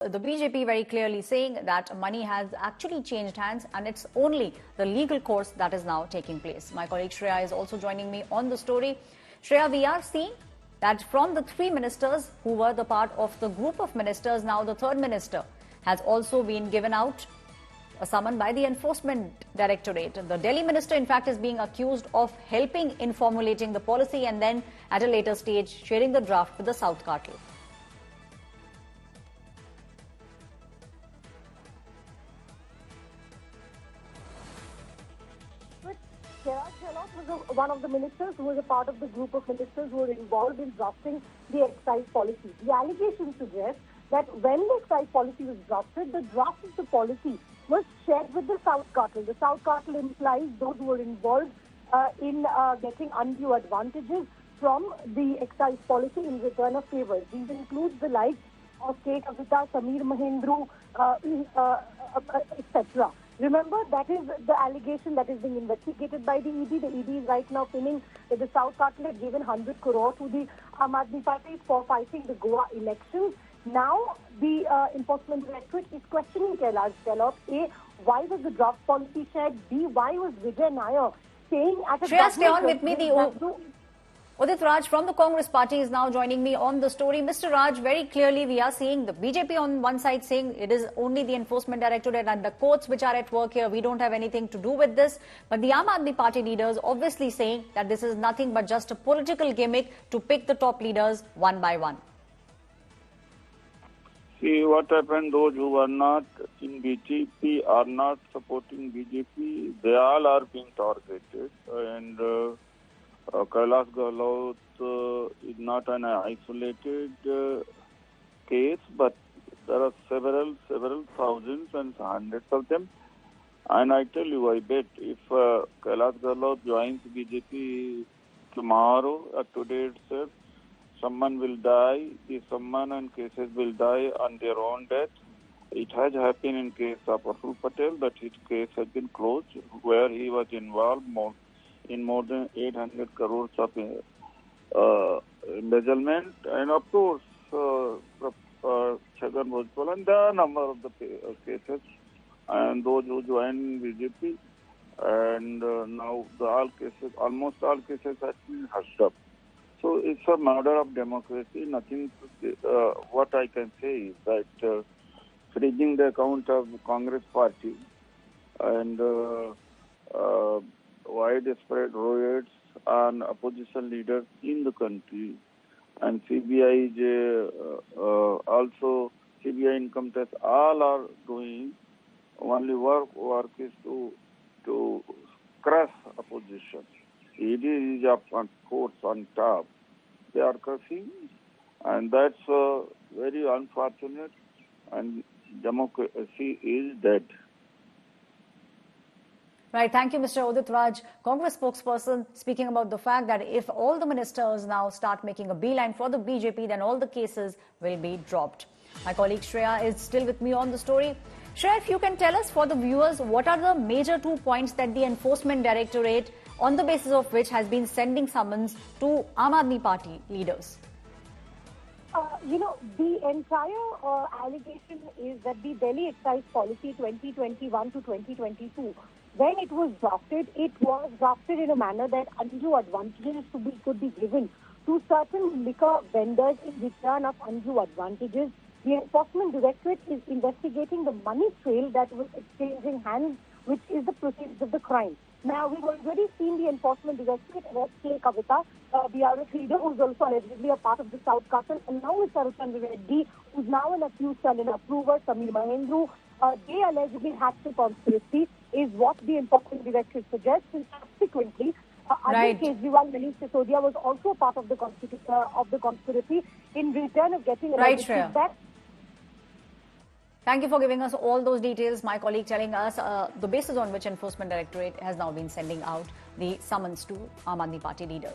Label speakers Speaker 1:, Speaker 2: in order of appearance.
Speaker 1: The BJP very clearly saying that money has actually changed hands and it's only the legal course that is now taking place. My colleague Shreya is also joining me on the story. Shreya, we are seeing that from the three ministers who were the part of the group of ministers, now the third minister has also been given out a summon by the Enforcement Directorate. The Delhi minister, in fact, is being accused of helping in formulating the policy and then at a later stage sharing the draft with the South cartel.
Speaker 2: Gahlot was one of the ministers who was a part of the group of ministers who were involved in drafting the excise policy. The allegation suggests that when the excise policy was drafted, the draft of the policy was shared with the South cartel. The South cartel implies those who were involved in getting undue advantages from the excise policy in return of favours. These include the likes of K. Kavita, Samir Mahendru, etc. Remember, that is the allegation that is being investigated by the ED. The ED is right now pinning that the South cartel had given 100 crore to the Aam Aadmi Party for fighting the Goa elections. Now, the Enforcement Directorate is questioning Kailash. A, why was the draft policy shared? B, why was Vijay Nair saying at a...
Speaker 1: Shreya, stay on with me. Udit Raj from the Congress party is now joining me on the story. Mr. Raj, very clearly we are seeing the BJP on one side saying it is only the Enforcement Directorate and the courts which are at work here. We don't have anything to do with this. But the Aam Aadmi Party leaders obviously saying that this is nothing but just a political gimmick to pick the top leaders one by one.
Speaker 3: See what happened, those who are not in BJP are not supporting BJP. They all are being targeted. And Kailash Gahlot is not an isolated case, but there are several thousands and hundreds of them. And I tell you, I bet if Kailash Gahlot joins BJP tomorrow, today itself, someone will die, the someone and cases will die on their own death. It has happened in case of Praful Patel, that his case has been closed, where he was involved in more than 800 crores of embezzlement. And of course, Chhagan Bhojpal, and there are a number of the cases, and those who joined BJP, and now almost all cases have been hushed up. So it's a matter of democracy. Nothing. What I can say is that freezing the account of the Congress party and widespread riots on opposition leaders in the country, and CBI also CBI income tax, all are doing only work is to crush opposition. ED is up on courts on top. They are crushing, and that's very unfortunate, and democracy is dead.
Speaker 1: Right. Thank you, Mr. Udit Raj. Congress spokesperson speaking about the fact that if all the ministers now start making a beeline for the BJP, then all the cases will be dropped. My colleague Shreya is still with me on the story. Shreya, if you can tell us for the viewers, what are the major 2 points that the Enforcement Directorate, on the basis of which has been sending summons to Aam Aadmi Party leaders?
Speaker 2: The entire allegation is that the Delhi excise policy 2021 to 2022, when it was drafted in a manner that undue advantages could be given to certain liquor vendors in return of undue advantages. The Enforcement Directorate is investigating the money trail that was exchanging hands, which is the proceeds of the crime. Now, we've already seen the Enforcement Directorate arrest K. Kavita, the RF leader, who's also allegedly a part of the South cartel, and now with Sarachandra Reddy, who's now an accused and an approver, Samir Mahendru. They allegedly hatched a conspiracy, is what the Enforcement Directorate suggests. And subsequently, Arvind Kejriwal, Manish Sisodia was also a part of the conspiracy in return of getting
Speaker 1: arrested. Thank you for giving us all those details. My colleague telling us the basis on which Enforcement Directorate has now been sending out the summons to Aam Aadmi Party leaders.